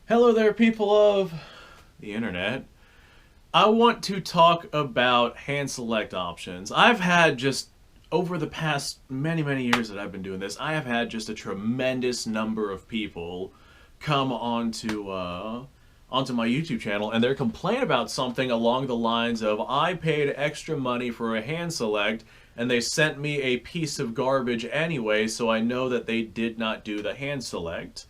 Hello there, people of the internet. I want to talk about hand select options. I've had just over the past many years that I've been doing this, I have had just a tremendous number of people come onto my YouTube channel and they're complaining about something along the lines of I paid extra money for a hand select and they sent me a piece of garbage anyway, so I know that they did not do the hand select.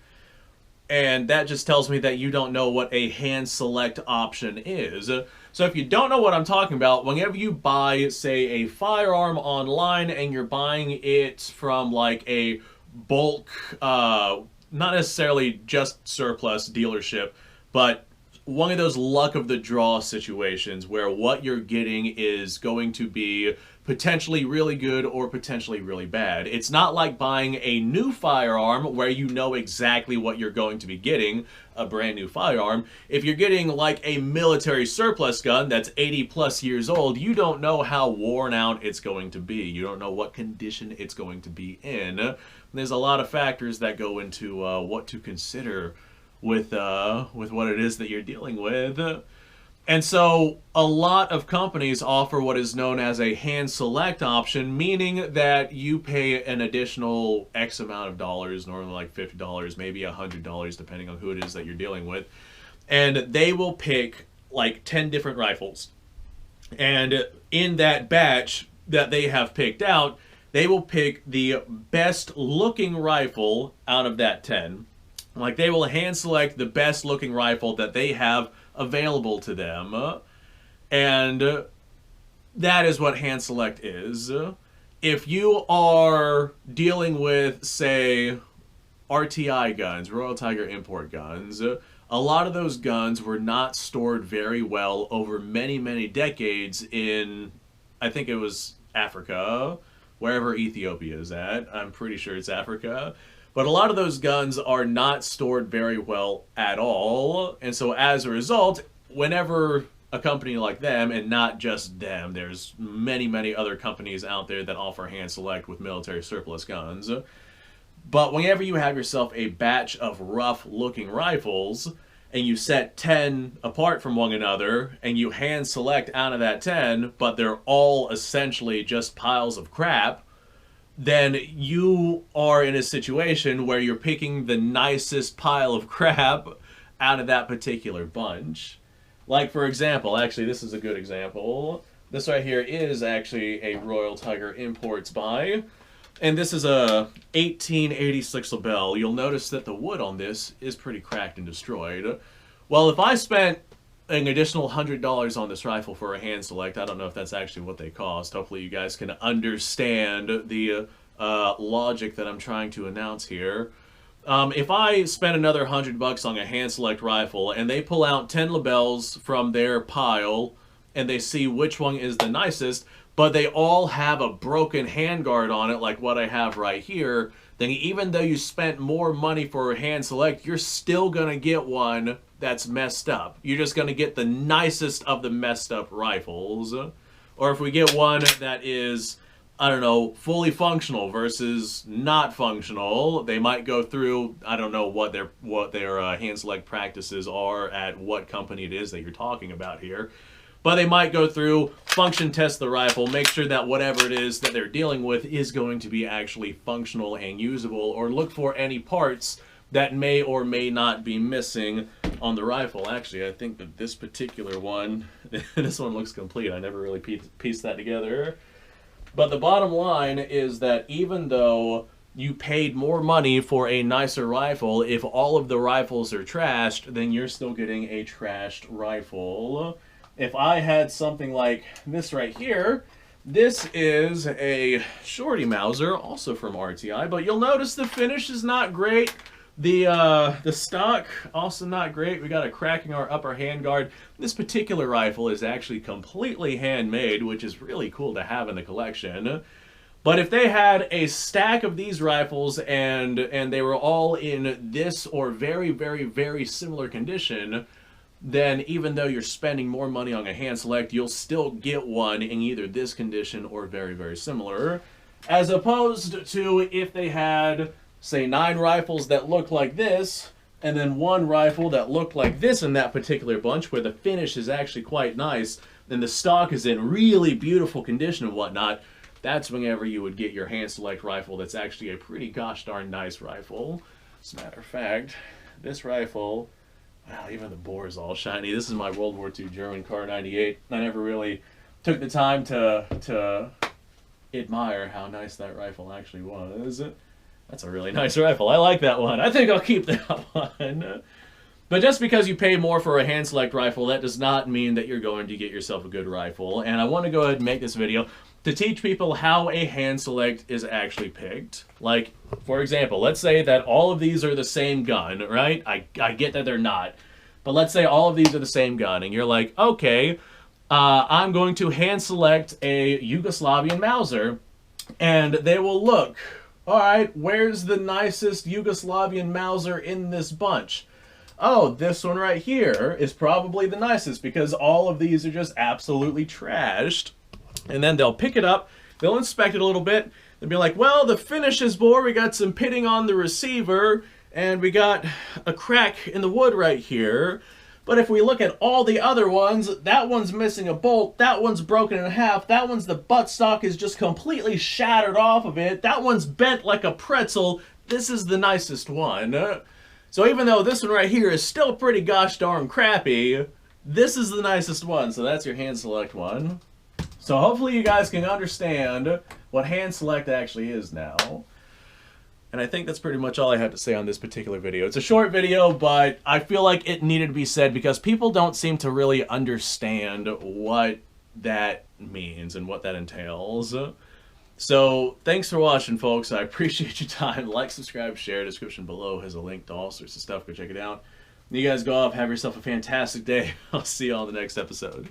And that just tells me that you don't know what a hand select option is. So if you don't know what I'm talking about, whenever you buy, say, a firearm online and you're buying it from like a bulk, not necessarily just surplus dealership, but one of those luck of the draw situations where what you're getting is going to be potentially really good or potentially really bad. It's not like buying a new firearm where you know exactly what you're going to be getting, a brand new firearm. If you're getting like a military surplus gun that's 80 plus years old, you don't know how worn out it's going to be. You don't know what condition it's going to be in. There's a lot of factors that go into what to consider with what it is that you're dealing with. And so a lot of companies offer what is known as a hand select option, meaning that you pay an additional X amount of dollars, normally like $50, maybe $100, depending on who it is that you're dealing with. And they will pick like 10 different rifles. And in that batch that they have picked out, they will pick the best looking rifle out of that 10. Like they will hand select the best looking rifle that they have available to them. And that is what hand select is. If you are dealing with, say, RTI guns, Royal Tiger import guns, a lot of those guns were not stored very well over many decades in, I think it was Africa, wherever Ethiopia is at. I'm pretty sure it's Africa. But a lot of those guns are not stored very well at all. And so as a result, whenever a company like them, and not just them, there's many other companies out there that offer hand select with military surplus guns. But whenever you have yourself a batch of rough looking rifles and you set 10 apart from one another and you hand select out of that 10, but they're all essentially just piles of crap, then you are in a situation where you're picking the nicest pile of crap out of that particular bunch. Like, for example, actually, this is a good example. This right here is actually a Royal Tiger Imports buy. And this is a 1886 LaBelle. You'll notice that the wood on this is pretty cracked and destroyed. Well, if I spent an additional $100 on this rifle for a hand select, I don't know if that's actually what they cost. Hopefully you guys can understand the logic that I'm trying to announce here. If I spend another $100 on a hand select rifle and they pull out 10 labels from their pile and they see which one is the nicest, but they all have a broken handguard on it like what I have right here, then even though you spent more money for a hand select, you're still going to get one that's messed up. You're just going to get the nicest of the messed up rifles. Or if we get one that is, I don't know, fully functional versus not functional, they might go through, I don't know what their hand select practices are at what company it is that you're talking about here. But they might go through, function test the rifle, make sure that whatever it is that they're dealing with is going to be actually functional and usable, or look for any parts that may or may not be missing on the rifle. Actually, I think that this particular one, this one looks complete. I never really pieced that together. But the bottom line is that even though you paid more money for a nicer rifle, if all of the rifles are trashed, then you're still getting a trashed rifle. If I had something like this right here, this is a Shorty Mauser, also from RTI, but you'll notice the finish is not great. The stock, also not great. We got a crack in our upper handguard. This particular rifle is actually completely handmade, which is really cool to have in the collection. But if they had a stack of these rifles and they were all in this or very similar condition, then even though you're spending more money on a hand select, you'll still get one in either this condition or very similar. As opposed to if they had, say, 9 rifles that look like this, and then one rifle that looked like this in that particular bunch, where the finish is actually quite nice, and the stock is in really beautiful condition and whatnot, that's whenever you would get your hand select rifle that's actually a pretty gosh darn nice rifle. As a matter of fact, this rifle, wow, even the bore is all shiny. This is my World War II German Kar 98. I never really took the time to admire how nice that rifle actually was. That's a really nice rifle. I like that one. I think I'll keep that one. But just because you pay more for a hand select rifle, that does not mean that you're going to get yourself a good rifle. And I want to go ahead and make this video to teach people how a hand select is actually picked. Like, for example, let's say that all of these are the same gun, right? I get that they're not. But let's say all of these are the same gun, and you're like, okay, I'm going to hand select a Yugoslavian Mauser, and they will look, all right, where's the nicest Yugoslavian Mauser in this bunch? Oh, this one right here is probably the nicest because all of these are just absolutely trashed. And then they'll pick it up, they'll inspect it a little bit, they'll be like, well, the finish is poor, we got some pitting on the receiver, and we got a crack in the wood right here. But if we look at all the other ones, that one's missing a bolt, that one's broken in half, that one's the buttstock is just completely shattered off of it, that one's bent like a pretzel, this is the nicest one. So even though this one right here is still pretty gosh darn crappy, this is the nicest one, so that's your hand select one. So hopefully you guys can understand what hand select actually is now. And I think that's pretty much all I had to say on this particular video. It's a short video, but I feel like it needed to be said because people don't seem to really understand what that means and what that entails. So thanks for watching, folks. I appreciate your time. Like, subscribe, share. Description below has a link to all sorts of stuff. Go check it out. You guys go off. Have yourself a fantastic day. I'll see you all in the next episode.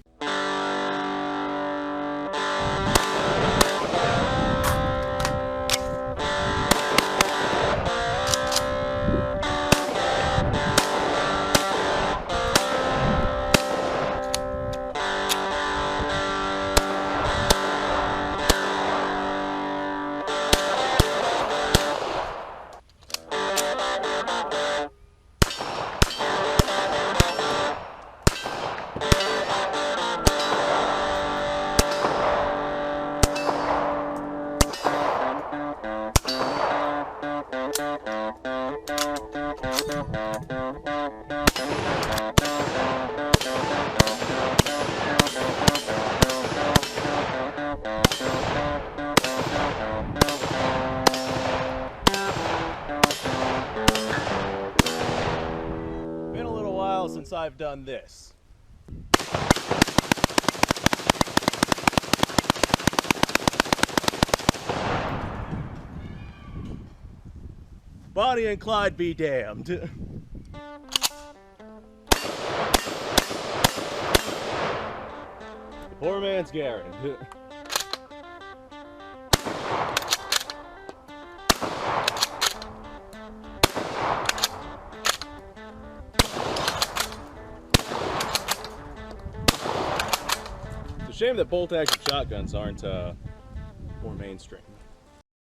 Been a little while since I've done this. Bonnie and Clyde be damned. Poor man's Garen. It's a shame that bolt-action shotguns aren't more mainstream.